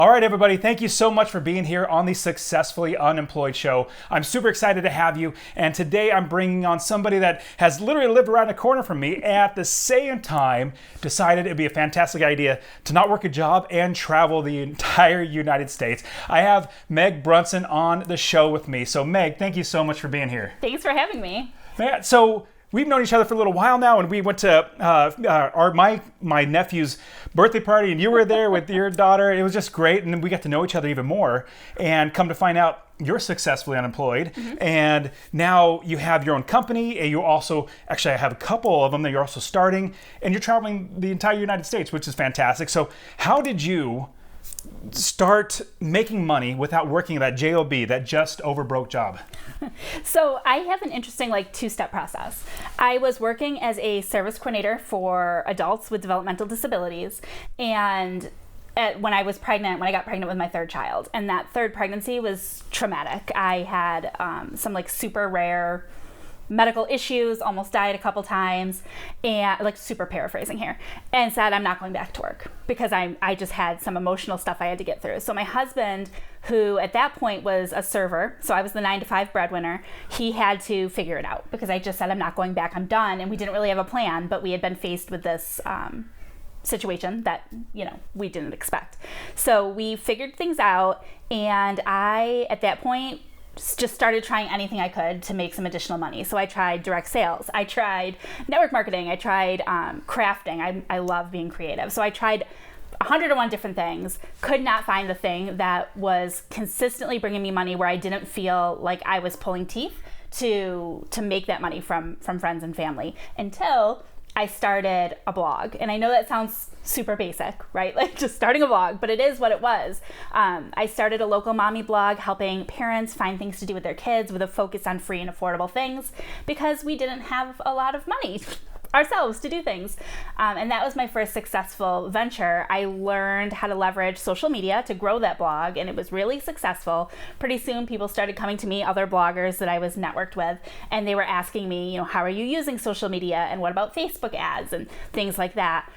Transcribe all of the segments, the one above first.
All right, everybody, thank you so much for being here on the Successfully Unemployed show. I'm super excited to have you, and today I'm bringing on somebody that has literally lived around the corner from me, and at the same time decided it'd be a fantastic idea to not work a job and travel the entire United States. I have Meg Brunson on the show with me. So Meg, thank you so much for being here. Thanks for having me. So we've known each other for a little while now, and we went to my nephew's birthday party, and you were there with your daughter. It was just great, and we got to know each other even more. And come to find out, you're successfully unemployed, and now you have your own company, and you also actually have a couple of them that you're also starting, and you're traveling the entire United States, which is fantastic. So how did you start making money without working that J.O.B, that Just Over Broke job? So I have an interesting two-step process. I was working as a service coordinator for adults with developmental disabilities, and when I got pregnant with my third child, and that third pregnancy was traumatic. I had some super rare medical issues, almost died a couple times, and super paraphrasing here, and said I'm not going back to work because I just had some emotional stuff I had to get through. So my husband, who at that point was a server, so I was the 9-to-5 breadwinner, he had to figure it out because I just said I'm not going back, I'm done, and we didn't really have a plan, but we had been faced with this situation that we didn't expect. So we figured things out, and I at that point just started trying anything I could to make some additional money. So I tried direct sales, I tried network marketing, I tried crafting. I love being creative. So I tried 101 different things, could not find the thing that was consistently bringing me money where I didn't feel like I was pulling teeth to make that money from friends and family, until I started a blog. And I know that sounds super basic, right? Just starting a blog, but it is what it was. I started a local mommy blog helping parents find things to do with their kids with a focus on free and affordable things, because we didn't have a lot of money ourselves to do things. And that was my first successful venture. I learned how to leverage social media to grow that blog, and it was really successful. Pretty soon people started coming to me, other bloggers that I was networked with, and they were asking me, how are you using social media, and what about Facebook ads and things like that.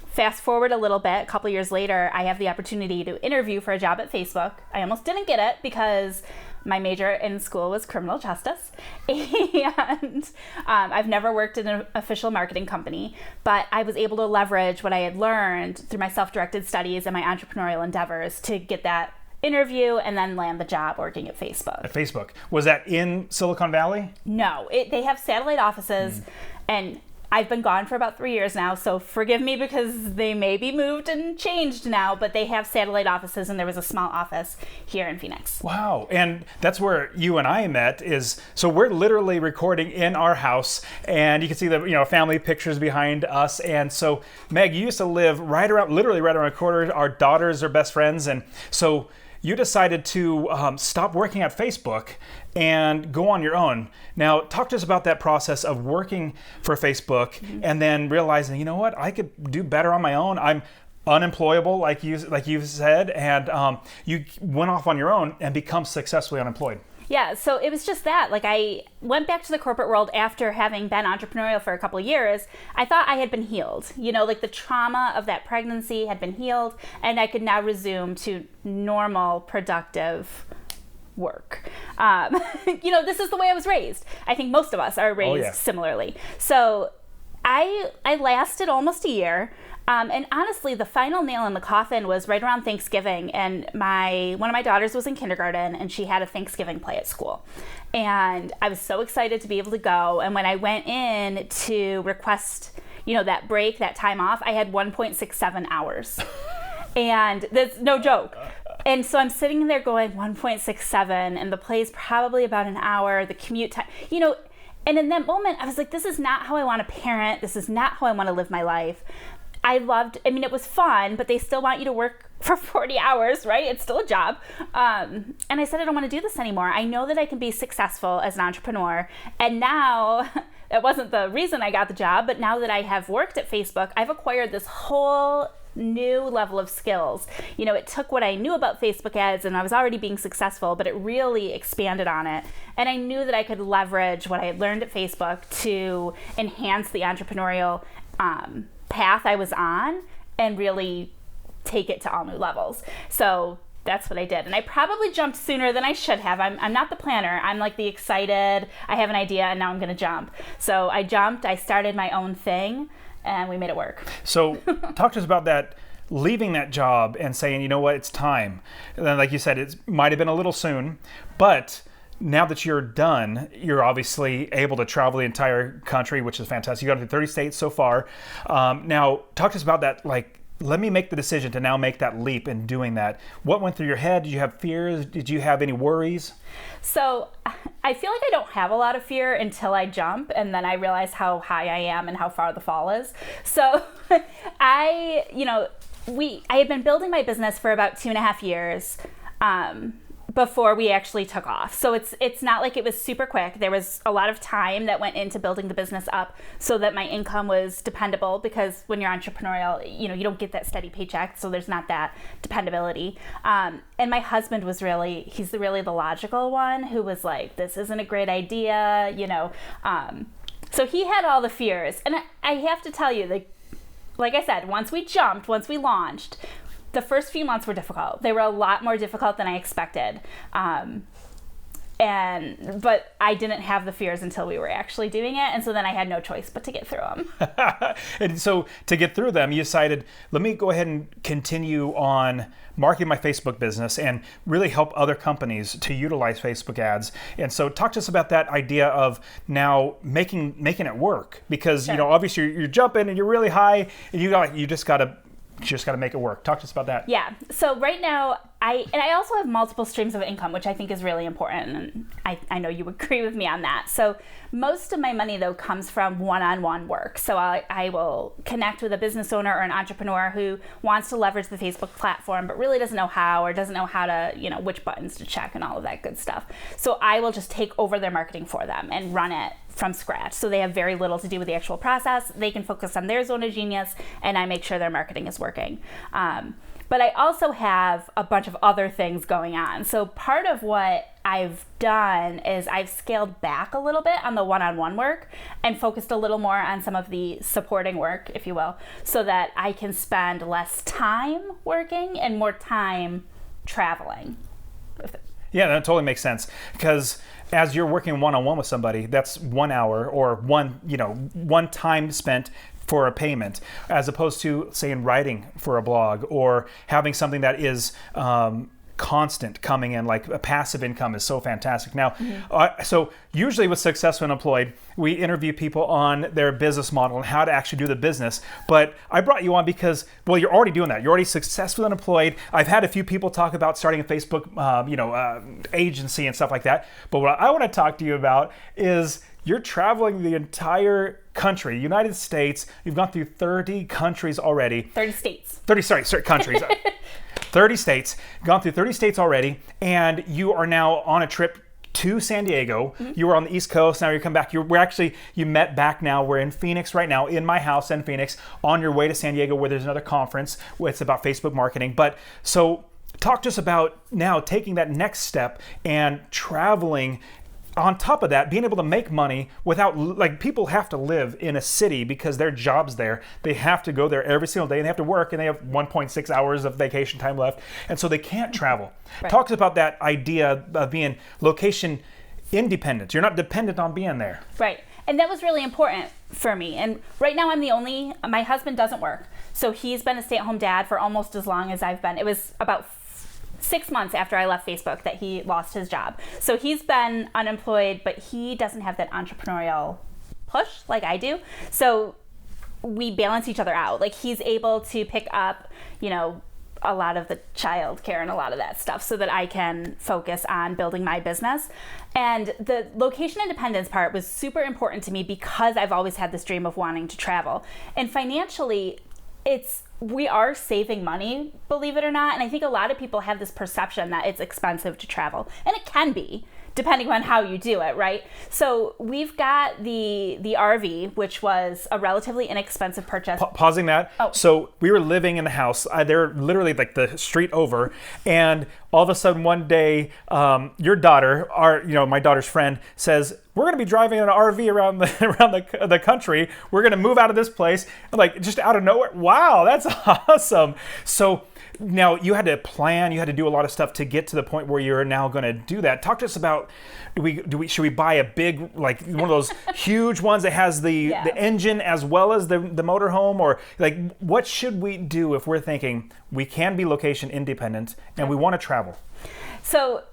Fast forward a little bit, a couple years later, I have the opportunity to interview for a job at Facebook. I almost didn't get it because my major in school was criminal justice, and I've never worked in an official marketing company, but I was able to leverage what I had learned through my self-directed studies and my entrepreneurial endeavors to get that interview and then land the job working at Facebook. At Facebook. Was that in Silicon Valley? No, they have satellite offices, and I've been gone for about 3 years now, so forgive me because they may be moved and changed now, but they have satellite offices, and there was a small office here in Phoenix. Wow, and that's where you and I met. So we're literally recording in our house, and you can see the family pictures behind us. And so Meg, you used to live literally right around the corner. Our daughters are best friends, and so you decided to stop working at Facebook and go on your own. Now, talk to us about that process of working for Facebook and then realizing, what, I could do better on my own. I'm unemployable, like you said, and you went off on your own and become successfully unemployed. Yeah, so it was just that. I went back to the corporate world after having been entrepreneurial for a couple of years. I thought I had been healed. The trauma of that pregnancy had been healed, and I could now resume to normal, productive work. This is the way I was raised. I think most of us are raised similarly. So I lasted almost a year. And honestly, the final nail in the coffin was right around Thanksgiving, and one of my daughters was in kindergarten, and she had a Thanksgiving play at school. And I was so excited to be able to go. And when I went in to request, that break, that time off, I had 1.67 hours. And that's no joke. And so I'm sitting there going 1.67, and the play's probably about an hour, the commute time, and in that moment, I was like, this is not how I want to parent. This is not how I want to live my life. It was fun, but they still want you to work for 40 hours, right? It's still a job. And I said, I don't want to do this anymore. I know that I can be successful as an entrepreneur. And now, that wasn't the reason I got the job, but now that I have worked at Facebook, I've acquired this whole new level of skills. It took what I knew about Facebook ads, and I was already being successful, but it really expanded on it. And I knew that I could leverage what I had learned at Facebook to enhance the entrepreneurial path I was on and really take it to all new levels. So that's what I did. And I probably jumped sooner than I should have. I'm not the planner. I'm like the excited, I have an idea and now I'm going to jump. So I jumped, I started my own thing, and we made it work. So talk to us about that, leaving that job and saying, you know what, it's time. And then, like you said, it might have been a little soon, but now that you're done, you're obviously able to travel the entire country, which is fantastic. You've gone to 30 states so far. Now, talk to us about that, like, let me make the decision to now make that leap in doing that. What went through your head? Did you have fears? Did you have any worries? So I feel like I don't have a lot of fear until I jump, and then I realize how high I am and how far the fall is. So I had been building my business for about 2.5 years before we actually took off. So it's not like it was super quick. There was a lot of time that went into building the business up so that my income was dependable, because when you're entrepreneurial, you don't get that steady paycheck, so there's not that dependability. And my husband was he's really the logical one who was like, this isn't a great idea, so he had all the fears. And I have to tell you, like I said, once we launched, the first few months were difficult. They were a lot more difficult than I expected. But I didn't have the fears until we were actually doing it. And so then I had no choice but to get through them. And so to get through them, you decided, let me go ahead and continue on marketing my Facebook business and really help other companies to utilize Facebook ads. And so talk to us about that idea of now making it work, because, Sure. Obviously you're jumping and you're really high and you just got to make it work. Talk to us about that. Yeah. So right now, I also have multiple streams of income, which I think is really important. And I know you agree with me on that. So most of my money, though, comes from one-on-one work. So I will connect with a business owner or an entrepreneur who wants to leverage the Facebook platform, but really doesn't know how, or doesn't know how to, which buttons to check and all of that good stuff. So I will just take over their marketing for them and run it from scratch. So they have very little to do with the actual process. They can focus on their zone of genius, and I make sure their marketing is working. But I also have a bunch of other things going on. So part of what I've done is I've scaled back a little bit on the one-on-one work and focused a little more on some of the supporting work, if you will, so that I can spend less time working and more time traveling. Yeah, that totally makes sense, because as you're working one-on-one with somebody, that's 1 hour or one time spent for a payment, as opposed to, say, in writing for a blog or having something that is constant coming in, like a passive income is so fantastic. Now, so usually with Successful Unemployed, we interview people on their business model and how to actually do the business. But I brought you on because, well, you're already doing that. You're already successfully unemployed. I've had a few people talk about starting a Facebook, agency and stuff like that. But what I want to talk to you about is you're traveling the entire country, United States. You've gone through 30 countries already. 30 states. 30 countries. 30 states, gone through 30 states already, and you are now on a trip to San Diego. Mm-hmm. You were on the East Coast, now you come back. You met back now. We're in Phoenix right now, in my house in Phoenix, on your way to San Diego, where there's another conference. It's about Facebook marketing. But so talk to us about now taking that next step and traveling. On top of that, being able to make money without, like, people have to live in a city because their job's there. They have to go there every single day and they have to work, and they have 1.6 hours of vacation time left. And so they can't travel. Right. Talk to us about that idea of being location independent. You're not dependent on being there. Right. And that was really important for me. And right now my husband doesn't work. So he's been a stay-at-home dad for almost as long as I've been. It was about 6 months after I left Facebook that he lost his job. So he's been unemployed, but he doesn't have that entrepreneurial push like I do. So we balance each other out. Like, he's able to pick up, a lot of the child care and a lot of that stuff so that I can focus on building my business. And the location independence part was super important to me because I've always had this dream of wanting to travel. And financially, we are saving money, believe it or not. And I think a lot of people have this perception that it's expensive to travel. And it can be, depending on how you do it, right? So we've got the RV, which was a relatively inexpensive purchase. Pausing that. Oh. So we were living in the house. They're literally like the street over. And all of a sudden one day, your daughter, my daughter's friend, says, we're going to be driving an RV around the country. We're going to move out of this place. Like, just out of nowhere. Wow, that's awesome. So now you had to plan, you had to do a lot of stuff to get to the point where you're now going to do that. Talk to us about, should we buy a big, like one of those huge ones that has the engine as well as the motorhome, or like what should we do if we're thinking we can be location independent and we want to travel? So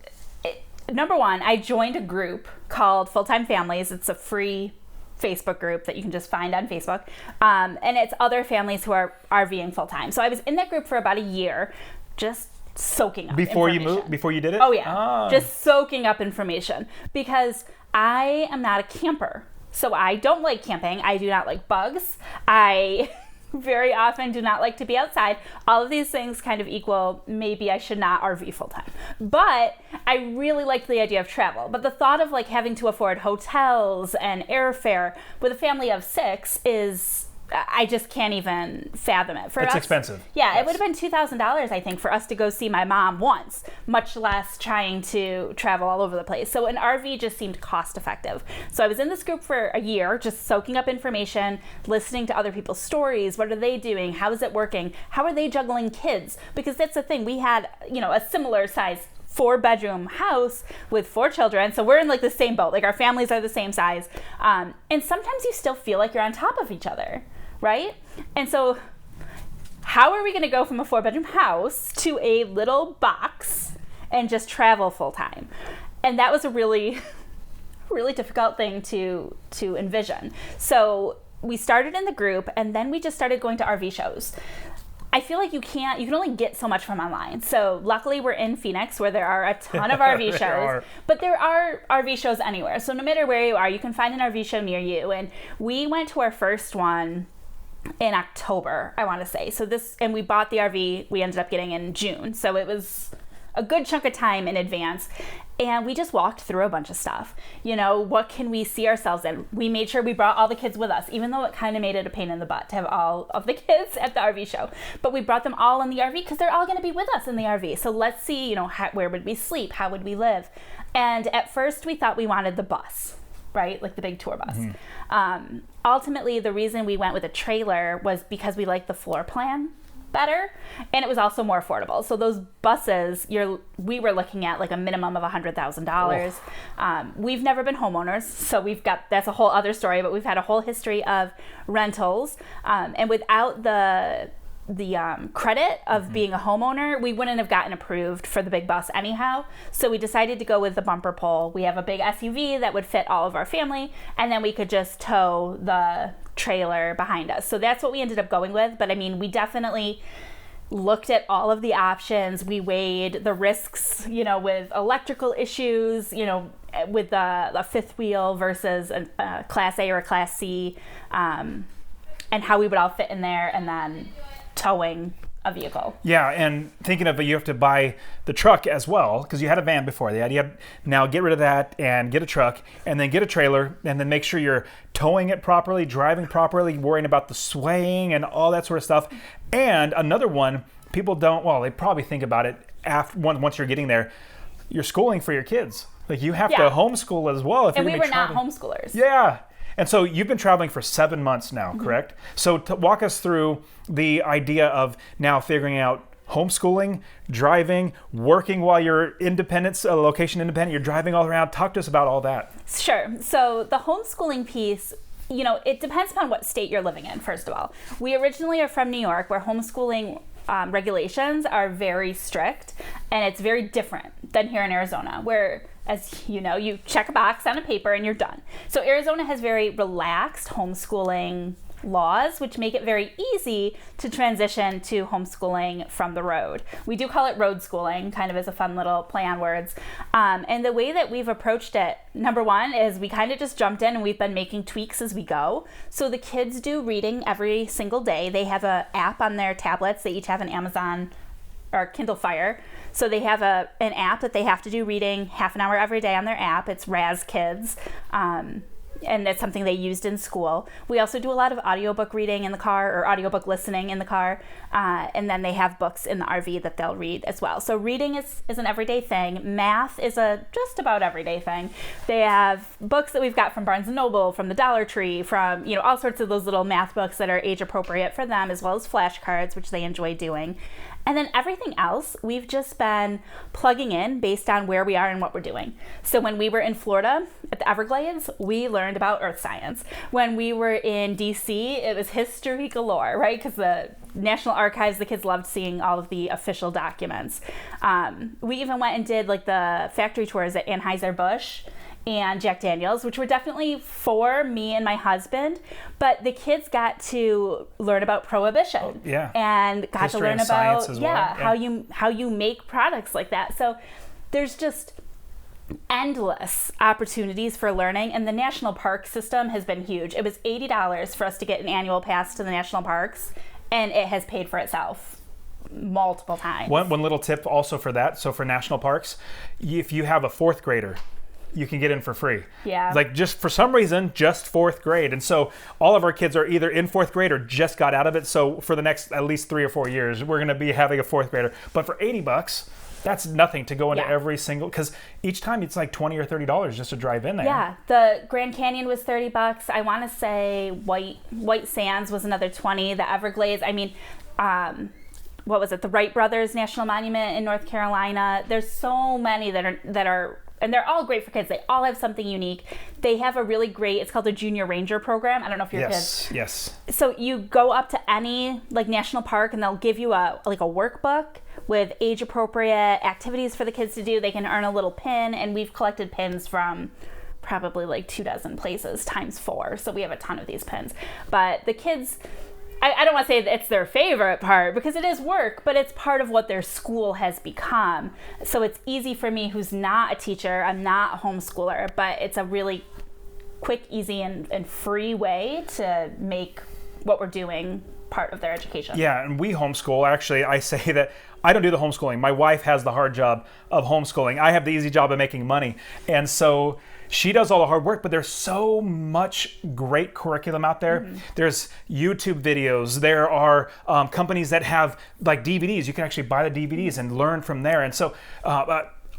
number one, I joined a group called Full-Time Families. It's a free Facebook group that you can just find on Facebook. And it's other families who are RVing full-time. So I was in that group for about a year, just soaking up Before information. you moved? Before you did it? Oh, yeah. Just soaking up information. Because I am not a camper. So I don't like camping. I do not like bugs. I very often do not like to be outside. All of these things kind of equal maybe I should not RV full time. But I really liked the idea of travel. But the thought of like having to afford hotels and airfare with a family of 6 is, I just can't even fathom it. It's expensive. Yeah, yes. It would have been $2,000, I think, for us to go see my mom once, much less trying to travel all over the place. So an RV just seemed cost effective. So I was in this group for a year, just soaking up information, listening to other people's stories. What are they doing? How is it working? How are they juggling kids? Because that's the thing. We had, a similar size 4-bedroom house with 4 children. So we're in like the same boat. Like our families are the same size. And sometimes you still feel like you're on top of each other. Right? And so how are we going to go from a 4-bedroom house to a little box and just travel full time? And that was a really, really difficult thing to envision. So we started in the group and then we just started going to RV shows. I feel like you can only get so much from online. So luckily we're in Phoenix where there are a ton of RV shows, but there are RV shows anywhere. So no matter where you are, you can find an RV show near you. And we went to our first one in October, I want to say. And we bought the RV we ended up getting in June. So it was a good chunk of time in advance. And we just walked through a bunch of stuff. What can we see ourselves in? We made sure we brought all the kids with us, even though it kind of made it a pain in the butt to have all of the kids at the RV show. But we brought them all in the RV because they're all going to be with us in the RV. So let's see, where would we sleep? How would we live? And at first we thought we wanted the bus, right? Like the big tour bus. Mm-hmm. Ultimately, the reason we went with a trailer was because we liked the floor plan better, and it was also more affordable. So those buses, we were looking at like a minimum of $100,000. We've never been homeowners, so that's a whole other story, but we've had a whole history of rentals, and without the credit of being a homeowner, we wouldn't have gotten approved for the big bus anyhow. So we decided to go with the bumper pull. We have a big SUV that would fit all of our family, and then we could just tow the trailer behind us. So that's what we ended up going with. But I mean, we definitely looked at all of the options. We weighed the risks, with electrical issues, with the fifth wheel versus a Class A or a Class C, and how we would all fit in there, and then towing a vehicle. Yeah, and thinking of it, you have to buy the truck as well, because you had a van before that. You have now get rid of that and get a truck, and then get a trailer, and then make sure you're towing it properly, driving properly, worrying about the swaying and all that sort of stuff. And another one, people they probably think about it once you're getting there, you're schooling for your kids. Like you have to homeschool as well. And we were not homeschoolers. Yeah. And so you've been traveling for 7 months now, correct? So walk us through the idea of now figuring out homeschooling, driving, working while you're independent, location independent, you're driving all around. Talk to us about all that. Sure. So the homeschooling piece, it depends upon what state you're living in, first of all. We originally are from New York, where homeschooling regulations are very strict, and it's very different than here in Arizona, where, as you know, you check a box on a paper and you're done. So Arizona has very relaxed homeschooling laws, which make it very easy to transition to homeschooling from the road. We do call it road schooling, kind of as a fun little play on words. And the way that we've approached it, number one, is we kind of just jumped in and we've been making tweaks as we go. So the kids do reading every single day. They have an app on their tablets. They each have an Amazon or Kindle Fire. So they have an app that they have to do reading half an hour every day on their app. It's Raz Kids. And that's something they used in school. We also do a lot of audiobook reading in the car, or audiobook listening in the car. And then they have books in the RV that they'll read as well. So reading is an everyday thing. Math is a just about everyday thing. They have books that we've got from Barnes & Noble, from the Dollar Tree, from all sorts of those little math books that are age appropriate for them, as well as flashcards, which they enjoy doing. And then everything else, we've just been plugging in based on where we are and what we're doing. So when we were in Florida at the Everglades, we learned about earth science. When we were in DC, it was history galore, right? Because the National Archives, the kids loved seeing all of the official documents. We even went and did like the factory tours at Anheuser-Busch and Jack Daniels, which were definitely for me and my husband, but the kids got to learn about prohibition and got history to learn and about science as well. how you make products like that. So there's just endless opportunities for learning, and the national park system has been huge. It was $80 for us to get an annual pass to the national parks, and it has paid for itself multiple times. One little tip also for that, so for national parks, if you have a fourth grader, you can get in for free. Yeah. Like just for some reason, just fourth grade. And so all of our kids are either in fourth grade or just got out of it. So for the next at least 3 or 4 years, we're going to be having a fourth grader. But for $80, that's nothing to go into every single, because each time it's like $20 or $30 just to drive in there. Yeah, the Grand Canyon was $30. I want to say White Sands was another $20. The Everglades, I mean, what was it? The Wright Brothers National Monument in North Carolina. There's so many that are, and they're all great for kids. They all have something unique. They have a really great, it's called the Junior Ranger program. I don't know if your kids. Yes. So you go up to any like national park and they'll give you a workbook with age appropriate activities for the kids to do. They can earn a little pin, and we've collected pins from probably like 24 places times 4. So we have a ton of these pins. But the kids, I don't want to say that it's their favorite part because it is work, but it's part of what their school has become. So it's easy for me, who's not a teacher, I'm not a homeschooler, but it's a really quick, easy, and free way to make what we're doing part of their education. Yeah, and we homeschool. Actually, I say that I don't do the homeschooling. My wife has the hard job of homeschooling. I have the easy job of making money. And so she does all the hard work, but there's so much great curriculum out there. Mm-hmm. There's YouTube videos. There are companies that have like DVDs. You can actually buy the DVDs and learn from there. And so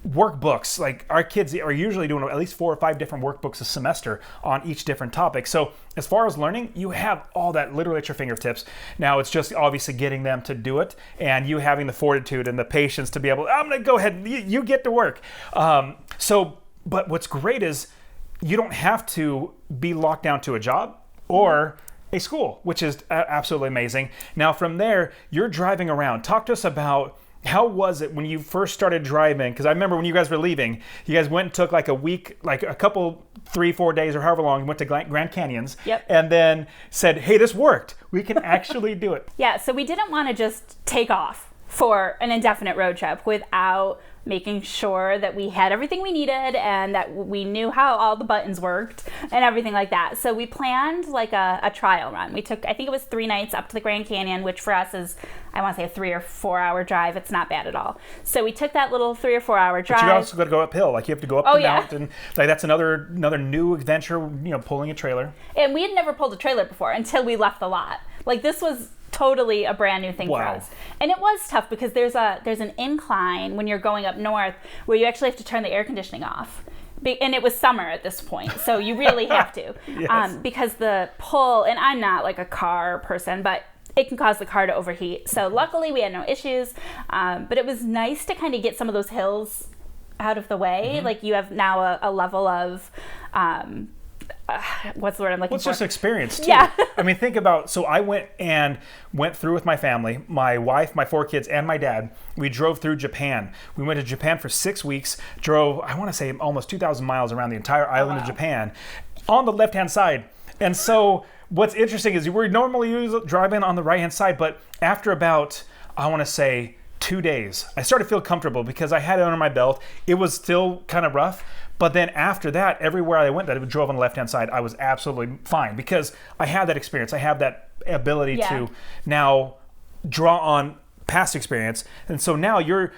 workbooks, like our kids are usually doing at least 4 or 5 different workbooks a semester on each different topic. So as far as learning, you have all that literally at your fingertips. Now it's just obviously getting them to do it and you having the fortitude and the patience to be able, I'm going to go ahead and you get to work. But what's great is you don't have to be locked down to a job or a school, which is absolutely amazing. Now from there, you're driving around. Talk to us about how was it when you first started driving? Because I remember when you guys were leaving, you guys went and took like a week, like a couple, 3-4 days or however long, went to Grand Canyons. Yep. And then said, hey, this worked. We can actually do it. Yeah, so we didn't want to just take off for an indefinite road trip without making sure that we had everything we needed and that we knew how all the buttons worked and everything like that. So we planned like a trial run. We took, I think it was 3 nights up to the Grand Canyon, which for us is, I want to say a 3 or 4 hour drive. It's not bad at all. So we took that little 3 or 4 hour drive. But you also got to go uphill. Like you have to go up the mountain. Like that's another new adventure, pulling a trailer. And we had never pulled a trailer before until we left the lot. Like this was totally a brand new thing for us. And it was tough because there's an incline when you're going up north where you actually have to turn the air conditioning off. And it was summer at this point, so you really have to. Yes. Because the pull, and I'm not like a car person, but it can cause the car to overheat. So luckily we had no issues, but it was nice to kind of get some of those hills out of the way. Mm-hmm. Like you have now a level of what's the word I'm looking for? It's just experience too. Yeah. I mean, think about, so I went through with my family, my wife, my 4 kids, and my dad. We drove through Japan. We went to Japan for 6 weeks, drove, I want to say almost 2,000 miles around the entire island of Japan on the left-hand side. And so what's interesting is we're normally driving on the right-hand side, but after about, I want to say 2 days, I started to feel comfortable because I had it under my belt. It was still kind of rough. But then after that, everywhere I went that it drove on the left-hand side, I was absolutely fine because I had that experience. I have that ability to now draw on past experience. And so now you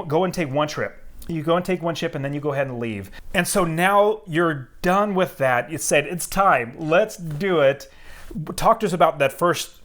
go and take one trip. You go and take one trip and then you go ahead and leave. And so now you're done with that. You said, it's time. Let's do it. Talk to us about that first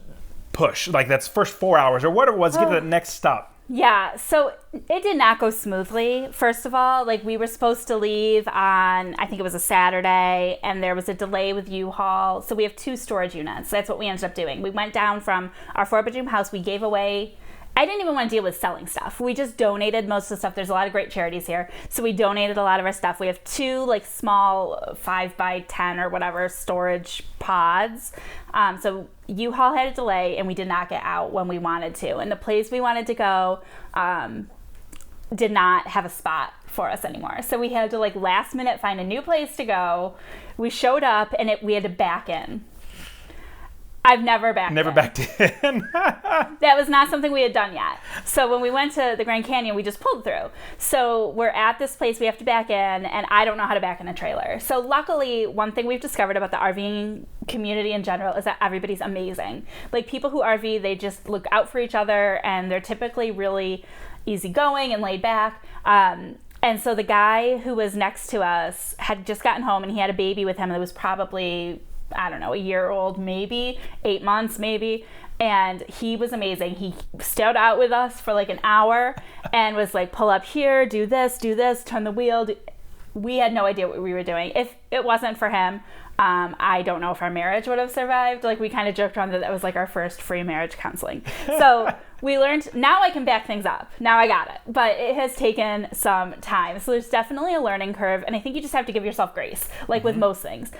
push, like that's first 4 hours or whatever it was, get to the next stop. Yeah, so it did not go smoothly. First of all, like we were supposed to leave on, I think it was a Saturday, and there was a delay with U-Haul. So we have 2 storage units. That's what we ended up doing. We went down from our 4-bedroom house. We gave away I didn't even want to deal with selling stuff. We just donated most of the stuff. There's a lot of great charities here. So we donated a lot of our stuff. We have 2 like small 5 by 10 or whatever storage pods. So U-Haul had a delay and we did not get out when we wanted to. And the place we wanted to go did not have a spot for us anymore. So we had to like last minute find a new place to go. We showed up and we had to back in. I've never backed in. That was not something we had done yet. So when we went to the Grand Canyon, we just pulled through. So we're at this place, we have to back in, and I don't know how to back in a trailer. So luckily, one thing we've discovered about the RVing community in general is that everybody's amazing. Like people who RV, they just look out for each other, and they're typically really easygoing and laid back. And so the guy who was next to us had just gotten home, and he had a baby with him that was probably, I don't know, a year old, maybe 8 months, maybe. And he was amazing. He stayed out with us for like an hour and was like, pull up here, do this, turn the wheel. We had no idea what we were doing. If it wasn't for him, I don't know if our marriage would have survived. Like we kind of joked around that was like our first free marriage counseling. So we learned, now I can back things up. Now I got it. But it has taken some time. So there's definitely a learning curve. And I think you just have to give yourself grace, like with most things.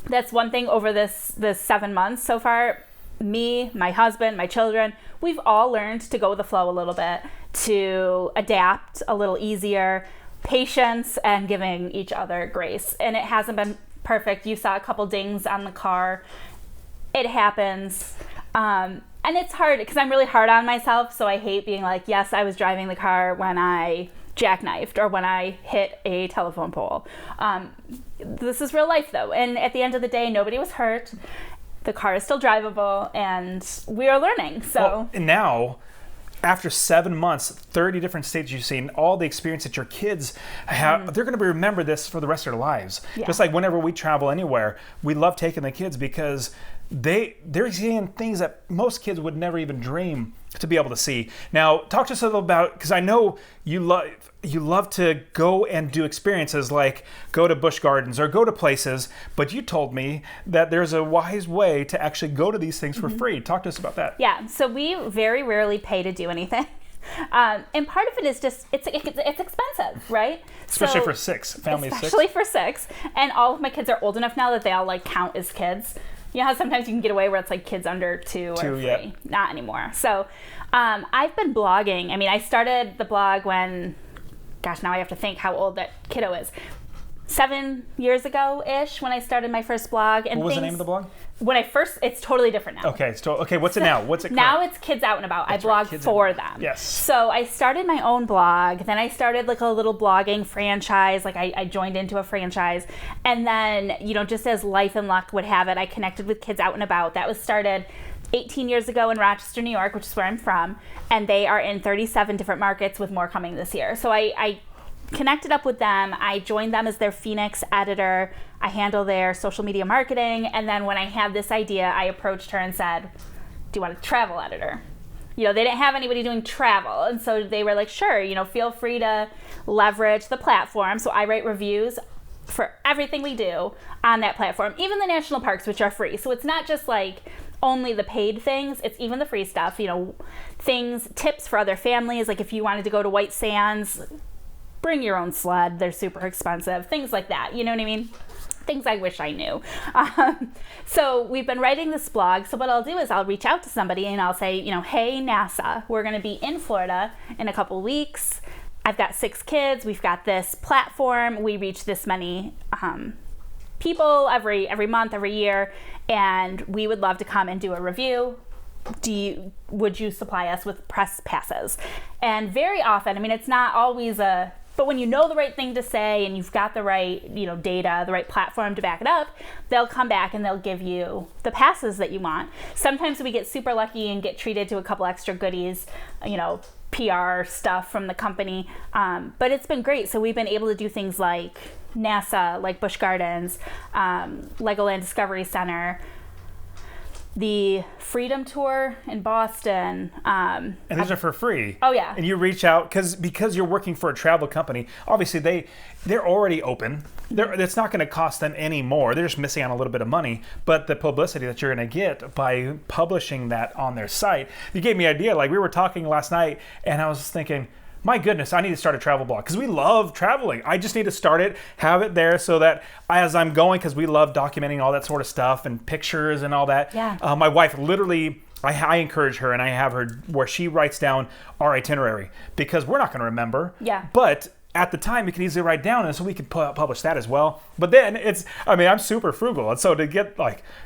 That's one thing over this 7 months so far. Me, my husband, my children, we've all learned to go with the flow a little bit, to adapt a little easier, patience, and giving each other grace. And it hasn't been perfect. You saw a couple dings on the car. It happens. And it's hard because I'm really hard on myself. So I hate being like, yes, I was driving the car when I jackknifed or when I hit a telephone pole. This is real life though. And at the end of the day, nobody was hurt. The car is still drivable and we are learning. So well, and now, after 7 months, 30 different states you've seen, all the experience that your kids have, they're going to remember this for the rest of their lives. Yeah. Just like whenever we travel anywhere, we love taking the kids because they're seeing things that most kids would never even dream to be able to see. Now, talk to us a little about, because I know you love to go and do experiences like go to Busch Gardens or go to places, but you told me that there's a wise way to actually go to these things for free. Talk to us about that. Yeah, so we very rarely pay to do anything. And part of it is just, it's expensive, right? Especially for 6, family of 6. Especially for 6. And all of my kids are old enough now that they all like count as kids. You know how sometimes you can get away where it's like kids under 2 or 3? Yeah. Not anymore. So I've been blogging. I mean, I started the blog when, gosh, now I have to think how old that kiddo is. 7 years ago-ish when I started my first blog. And what was the name of the blog? When I first, it's totally different now. Okay, okay. What's it now? What's it called? Now it's Kids Out and About. That's I blog for them. Yes. So I started my own blog. Then I started like a little blogging franchise. Like I joined into a franchise. And then, just as life and luck would have it, I connected with Kids Out and About. That was started 18 years ago in Rochester, New York, which is where I'm from. And they are in 37 different markets with more coming this year. So I connected up with them. I joined them as their Phoenix editor. I handle their social media marketing. And then when I had this idea, I approached her and said, do you want a travel editor? They didn't have anybody doing travel. And so they were like, sure, feel free to leverage the platform. So I write reviews for everything we do on that platform, even the national parks, which are free. So it's not just like only the paid things, it's even the free stuff, tips for other families. Like if you wanted to go to White Sands, bring your own sled. They're super expensive. Things like that. You know what I mean? Things I wish I knew. So we've been writing this blog. So what I'll do is I'll reach out to somebody and I'll say, hey, NASA, we're going to be in Florida in a couple weeks. I've got 6 kids. We've got this platform. We reach this many people every month, every year. And we would love to come and do a review. Would you supply us with press passes? And very often, it's not always but when you know the right thing to say and you've got the right, data, the right platform to back it up, they'll come back and they'll give you the passes that you want. Sometimes we get super lucky and get treated to a couple extra goodies, PR stuff from the company. But it's been great. So we've been able to do things like NASA, like Busch Gardens, Legoland Discovery Center, the Freedom Tour in Boston. And these are for free. Oh, yeah. And you reach out, because you're working for a travel company, obviously they're already open. It's not going to cost them any more. They're just missing out on a little bit of money. But the publicity that you're going to get by publishing that on their site, you gave me an idea. Like, we were talking last night, and I was thinking, my goodness, I need to start a travel blog because we love traveling. I just need to start it, have it there so that as I'm going, because we love documenting all that sort of stuff and pictures and all that. Yeah. My wife literally, I encourage her, and I have her where she writes down our itinerary because we're not going to remember. Yeah. But at the time, you can easily write down, and so we can publish that as well. But then I'm super frugal. And so to get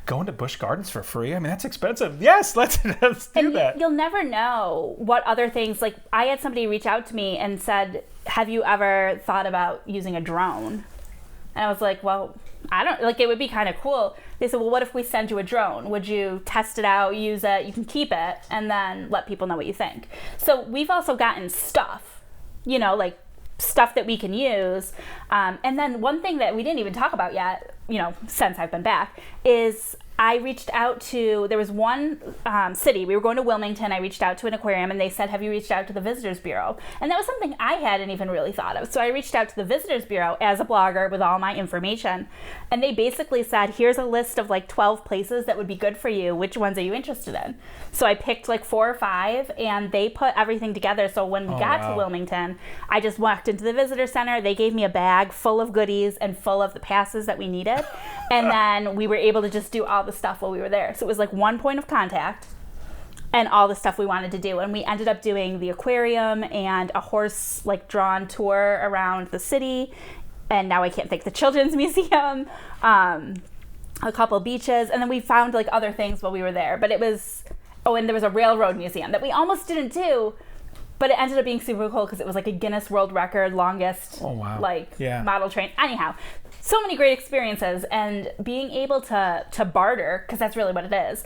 going to Busch Gardens for free, that's expensive. Yes, let's do that. You'll never know what other things, I had somebody reach out to me and said, have you ever thought about using a drone? And I was like, well, I don't, it would be kind of cool. They said, well, what if we send you a drone? Would you test it out, use it, you can keep it, and then let people know what you think? So we've also gotten stuff, stuff that we can use. And then one thing that we didn't even talk about yet, since I've been back, is I reached out to, there was one city, we were going to Wilmington, I reached out to an aquarium and they said, have you reached out to the Visitors Bureau? And that was something I hadn't even really thought of. So I reached out to the Visitors Bureau as a blogger with all my information. And they basically said, here's a list of 12 places that would be good for you. Which ones are you interested in? So I picked 4 or 5 and they put everything together. So when we got to Wilmington, I just walked into the visitor center. They gave me a bag full of goodies and full of the passes that we needed. And then we were able to just do all the stuff while we were there. So it was one point of contact and all the stuff we wanted to do. And we ended up doing the aquarium and a horse drawn tour around the city. And now I can't think, the Children's Museum, a couple beaches. And then we found other things while we were there. But it was, and there was a railroad museum that we almost didn't do, but it ended up being super cool because it was a Guinness World Record longest model train. Anyhow, so many great experiences, and being able to barter, because that's really what it is,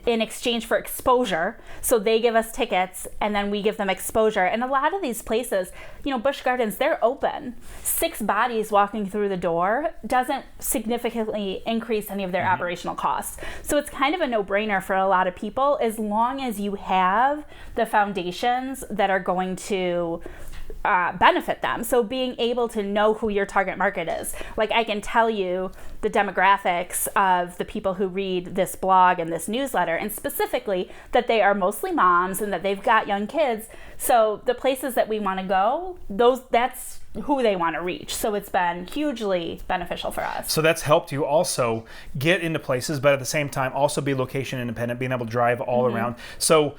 in exchange for exposure. So they give us tickets and then we give them exposure. And a lot of these places, Busch Gardens, they're open. 6 bodies walking through the door doesn't significantly increase any of their operational costs. So it's kind of a no-brainer for a lot of people, as long as you have the foundations that are going to benefit them. So being able to know who your target market is. I can tell you the demographics of the people who read this blog and this newsletter, and specifically that they are mostly moms and that they've got young kids. So the places that we want to go, that's who they want to reach. So it's been hugely beneficial for us. So that's helped you also get into places, but at the same time also be location independent, being able to drive all around. So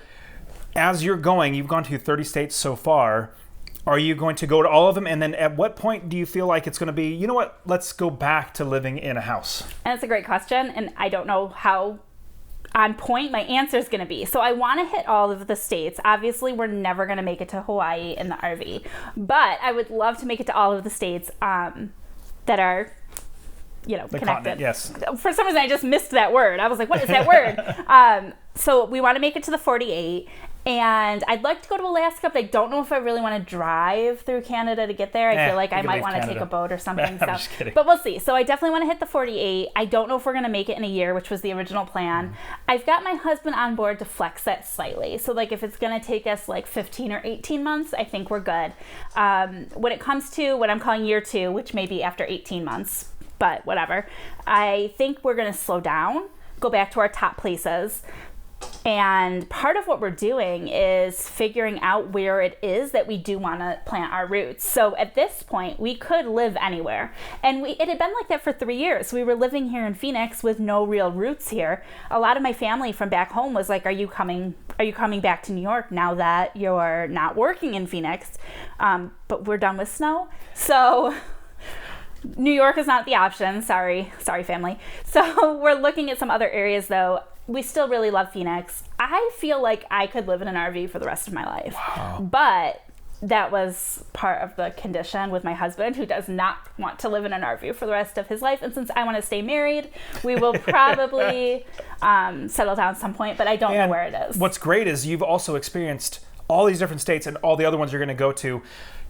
as you're going, you've gone to 30 states so far. Are you going to go to all of them? And then at what point do you feel like it's going to be, you know what, let's go back to living in a house? And that's a great question. And I don't know how on point my answer is going to be. So I want to hit all of the states. Obviously, we're never going to make it to Hawaii in the RV. But I would love to make it to all of the states that are connected. Continent, yes. For some reason, I just missed that word. I was like, what is that word? So we want to make it to the 48. And I'd like to go to Alaska, but I don't know if I really want to drive through Canada to get there. I feel like I might want to take a boat or something. I'm just kidding. But we'll see. So I definitely want to hit the 48. I don't know if we're going to make it in a year, which was the original plan. I've got my husband on board to flex that slightly. So if it's going to take us 15 or 18 months, I think we're good. When it comes to what I'm calling year 2, which may be after 18 months, but whatever, I think we're going to slow down, go back to our top places. And part of what we're doing is figuring out where it is that we do want to plant our roots. So at this point, we could live anywhere. And it had been like that for 3 years. We were living here in Phoenix with no real roots here. A lot of my family from back home was like, are you coming back to New York now that you're not working in Phoenix? But we're done with snow. So New York is not the option. Sorry, family. So we're looking at some other areas though. We still really love Phoenix. I feel like I could live in an RV for the rest of my life. Wow. But that was part of the condition with my husband, who does not want to live in an RV for the rest of his life. And since I want to stay married, we will probably settle down at some point, but I don't know where it is. What's great is you've also experienced all these different states and all the other ones you're going to go to,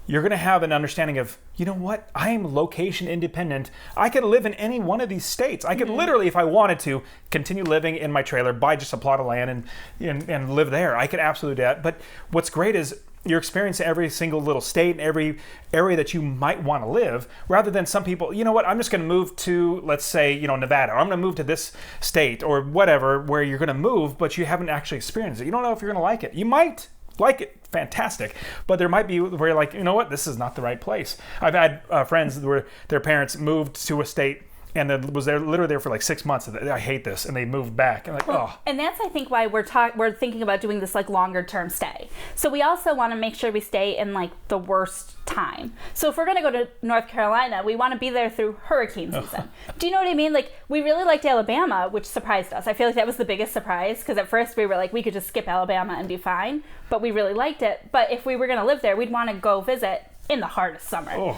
you're going to have an understanding of, you know what, I am location independent. I could live in any one of these states. I could literally, if I wanted to, continue living in my trailer, buy just a plot of land and live there. I could absolutely do that. But what's great is you're experiencing every single little state and every area that you might want to live, rather than some people, you know what, I'm just going to move to, let's say, Nevada, or I'm going to move to this state or whatever, where you're going to move, but you haven't actually experienced it. You don't know if you're going to like it. You might like it, fantastic, but there might be where you're like, you know what, this is not the right place. I've had friends where their parents moved to a state and then was there literally there for like 6 months. I hate this, and they moved back. And And that's, I think, why we're thinking about doing this like longer term stay. So we also want to make sure we stay in like the worst time. So if we're going to go to North Carolina, we want to be there through hurricane season. Do you know what I mean? Like, we really liked Alabama, which surprised us. I feel like that was the biggest surprise, because at first we were like, we could just skip Alabama and be fine, but we really liked it. But if we were going to live there, we'd want to go visit in the hardest summer.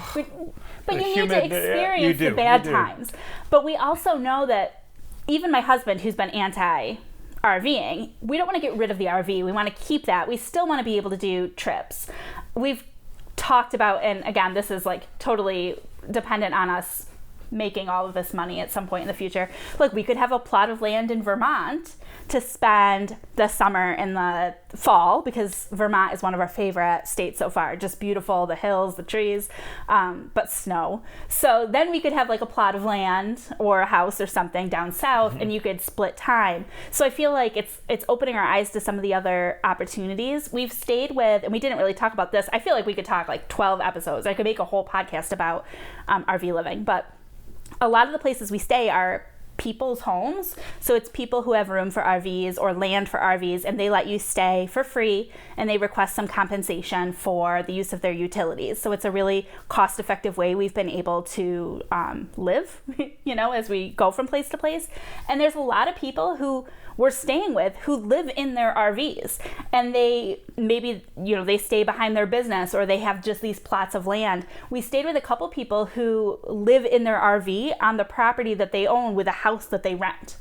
But you need to experience the bad times. But we also know that even my husband, who's been anti-RVing, we don't want to get rid of the RV. We want to keep that. We still want to be able to do trips. We've talked about, and again, this is like totally dependent on us making all of this money at some point in the future. Look, we could have a plot of land in Vermont to spend the summer and the fall, because Vermont is one of our favorite states so far. Just beautiful, the hills, the trees, but snow. So then we could have like a plot of land or a house or something down south, and you could split time. So I feel like it's opening our eyes to some of the other opportunities. We've stayed with, and we didn't really talk about this, I feel like we could talk like 12 episodes. I could make a whole podcast about RV living, but a lot of the places we stay are people's homes. So it's people who have room for RVs or land for RVs, and they let you stay for free, and they request some compensation for the use of their utilities. So it's a really cost-effective way we've been able to live, as we go from place to place. And there's a lot of people who we're staying with who live in their RVs, and they maybe, they stay behind their business, or they have just these plots of land. We stayed with a couple people who live in their RV on the property that they own with a house that they rent.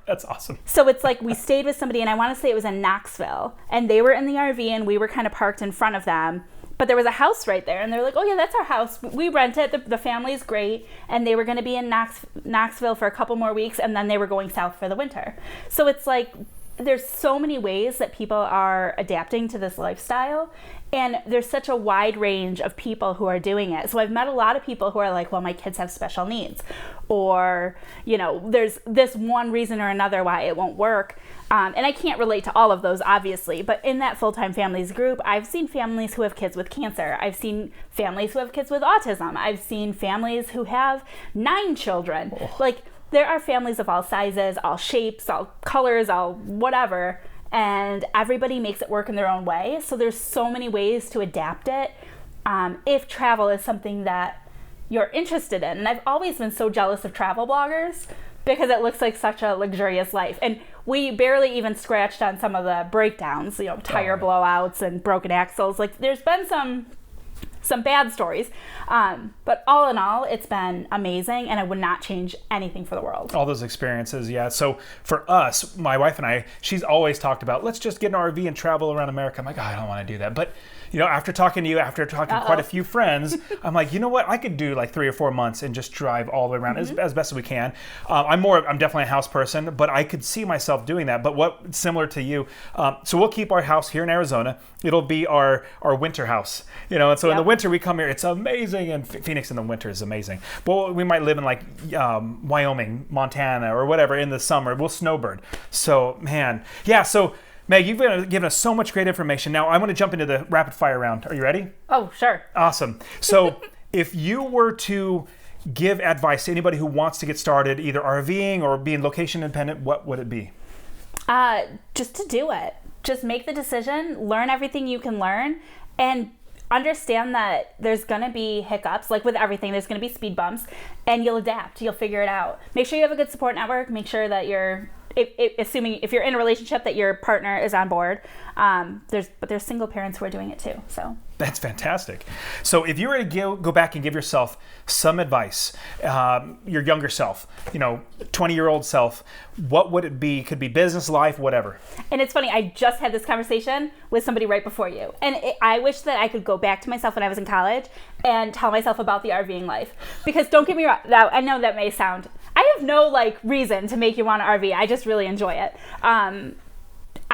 That's awesome. So it's like we stayed with somebody, and I want to say it was in Knoxville, and they were in the RV and we were kind of parked in front of them. But there was a house right there, and they're like, oh yeah, that's our house. We rent it. The family's great. And they were going to be in Knoxville for a couple more weeks, and then they were going south for the winter. So it's like, there's so many ways that people are adapting to this lifestyle, and there's such a wide range of people who are doing it. So I've met a lot of people who are like, well, my kids have special needs, or, there's this one reason or another why it won't work. And I can't relate to all of those, obviously, but in that full-time families group, I've seen families who have kids with cancer. I've seen families who have kids with autism. I've seen families who have 9 children. Like, there are families of all sizes, all shapes, all colors, all whatever, and everybody makes it work in their own way. So there's so many ways to adapt it if travel is something that you're interested in. And I've always been so jealous of travel bloggers, because it looks like such a luxurious life. And we barely even scratched on some of the breakdowns, tire blowouts and broken axles. Like, there's been some bad stories. But all in all, it's been amazing, and I would not change anything for the world. All those experiences, yeah. So for us, my wife and I, she's always talked about, let's just get an RV and travel around America. I'm like, I don't want to do that. But after talking to you, after talking to quite a few friends, I'm like, you know what? I could do like 3 or 4 months and just drive all the way around as best as we can. I'm definitely a house person, but I could see myself doing that. But similar to you, so we'll keep our house here in Arizona. It'll be our winter house, and so in the winter we come here. It's amazing, and Phoenix in the winter is amazing. But we might live in like Wyoming, Montana, or whatever in the summer. We'll snowbird. So man, yeah. So Meg, you've given us so much great information. Now I want to jump into the rapid fire round. Are you ready? Oh, sure. Awesome. So if you were to give advice to anybody who wants to get started, either RVing or being location independent, what would it be? Just to do it. Just make the decision, learn everything you can learn, and understand that there's going to be hiccups. Like with everything, there's going to be speed bumps, and you'll adapt. You'll figure it out. Make sure you have a good support network. Make sure that assuming if you're in a relationship, that your partner is on board. There's single parents who are doing it too. So That's fantastic. So if you were to go back and give yourself some advice, your younger self, 20-year-old self, what would it be? Could be business, life, whatever. And it's funny, I just had this conversation with somebody right before you. And I wish that I could go back to myself when I was in college and tell myself about the RVing life. Because don't get me wrong, now, I know that may sound, I have no reason to make you want to RV. I just really enjoy it. And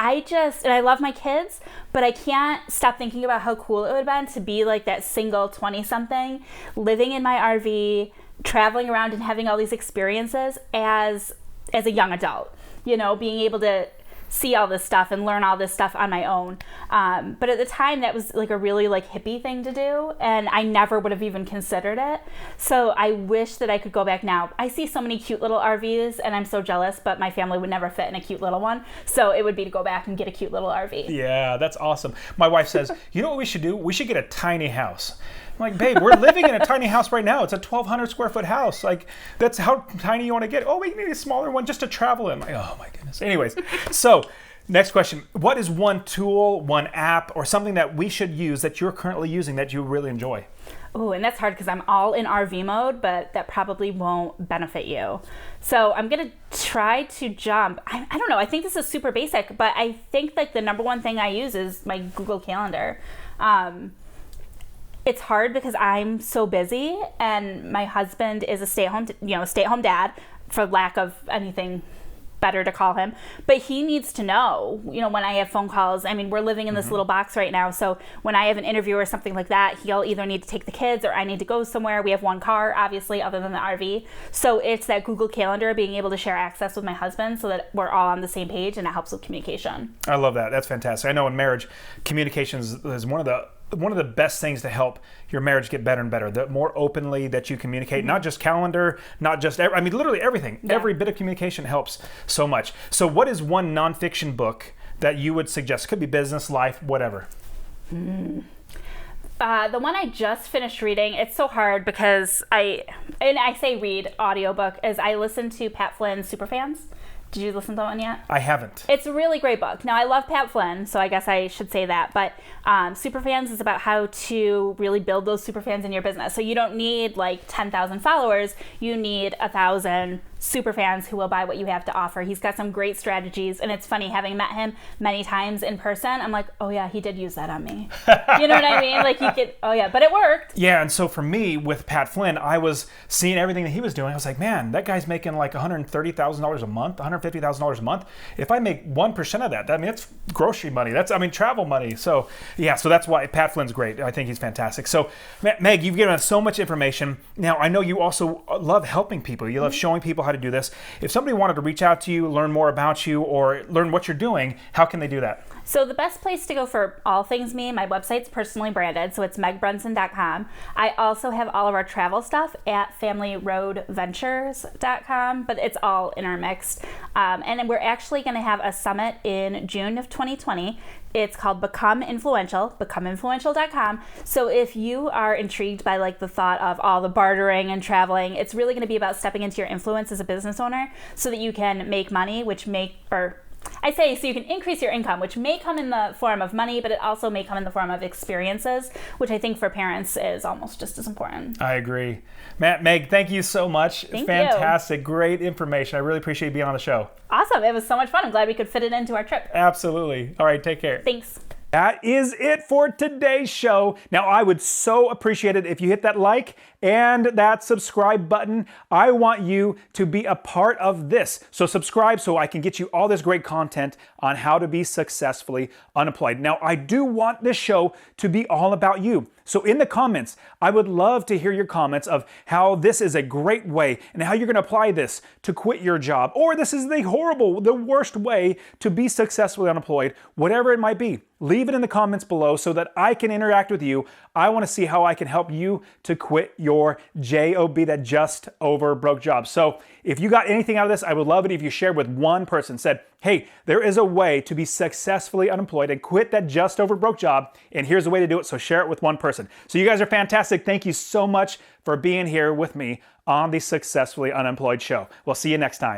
I love my kids, but I can't stop thinking about how cool it would have been to be like that single 20-something, living in my RV, traveling around and having all these experiences as a young adult, being able to see all this stuff and learn all this stuff on my own. But at the time, that was a really hippie thing to do, and I never would have even considered it. So I wish that I could go back now. I see so many cute little RVs, and I'm so jealous, but my family would never fit in a cute little one. So it would be to go back and get a cute little RV. Yeah, that's awesome. My wife says, you know what we should do? We should get a tiny house. I'm like, babe, we're living in a tiny house right now. It's a 1,200 square foot house. That's how tiny you want to get. Oh, we need a smaller one just to travel in. I'm like, oh my goodness. Anyways, so next question. What is one tool, one app, or something that we should use that you're currently using that you really enjoy? Oh, and that's hard because I'm all in RV mode, but that probably won't benefit you. So I'm going to try to jump. I don't know. I think this is super basic, but I think the number one thing I use is my Google Calendar. It's hard because I'm so busy, and my husband is a stay-at-home dad, for lack of anything better to call him. But he needs to know, when I have phone calls. I mean, we're living in this little box right now, so when I have an interview or something like that, he'll either need to take the kids or I need to go somewhere. We have one car, obviously, other than the RV. So it's that Google Calendar, being able to share access with my husband so that we're all on the same page, and it helps with communication. I love that. That's fantastic. I know in marriage, communication is one of the best things to help your marriage get better and better. The more openly that you communicate, not just calendar, not just, literally everything. Yeah. Every bit of communication helps so much. So what is one nonfiction book that you would suggest? Could be business, life, whatever. The one I just finished reading, it's so hard because I say read, audiobook, is I listen to Pat Flynn's Superfans. Did you listen to that one yet? I haven't. It's a really great book. Now, I love Pat Flynn, so I guess I should say that. But Superfans is about how to really build those superfans in your business. So you don't need 10,000 followers. You need 1,000 superfans who will buy what you have to offer. He's got some great strategies. And it's funny, having met him many times in person, I'm like, oh yeah, he did use that on me. You know what I mean? Oh yeah, but it worked. Yeah, and so for me, with Pat Flynn, I was seeing everything that he was doing. I was like, man, that guy's making $130,000 a month, $150,000 a month. If I make 1% of that, that's grocery money. That's travel money. So yeah, so that's why Pat Flynn's great. I think he's fantastic. So Meg, you've given us so much information. Now, I know you also love helping people. You love showing people how to do this. If somebody wanted to reach out to you, learn more about you, or learn what you're doing, how can they do that? So the best place to go for all things me, my website's personally branded, so it's megbrunson.com. I also have all of our travel stuff at familyroadventures.com, but it's all intermixed. And then we're actually going to have a summit in June of 2020. It's called Become Influential, becomeinfluential.com. So if you are intrigued by the thought of all the bartering and traveling, it's really going to be about stepping into your influence as a business owner so that you can make money, so you can increase your income, which may come in the form of money, but it also may come in the form of experiences, which I think for parents is almost just as important. I agree. Meg, thank you so much. Fantastic. Great information. I really appreciate you being on the show. Awesome. It was so much fun. I'm glad we could fit it into our trip. Absolutely. All right. Take care. Thanks. That is it for today's show. Now, I would so appreciate it if you hit that like and that subscribe button. I want you to be a part of this. So subscribe so I can get you all this great content on how to be successfully unemployed. Now, I do want this show to be all about you. So in the comments, I would love to hear your comments of how this is a great way and how you're going to apply this to quit your job, or this is the worst way to be successfully unemployed, whatever it might be. Leave it in the comments below so that I can interact with you. I want to see how I can help you to quit your J.O.B, that Just Over Broke job. So if you got anything out of this, I would love it if you shared with one person, said, hey, there is a way to be successfully unemployed and quit that Just Over Broke job, and here's a way to do it, so share it with one person. So you guys are fantastic. Thank you so much for being here with me on the Successfully Unemployed show. We'll see you next time.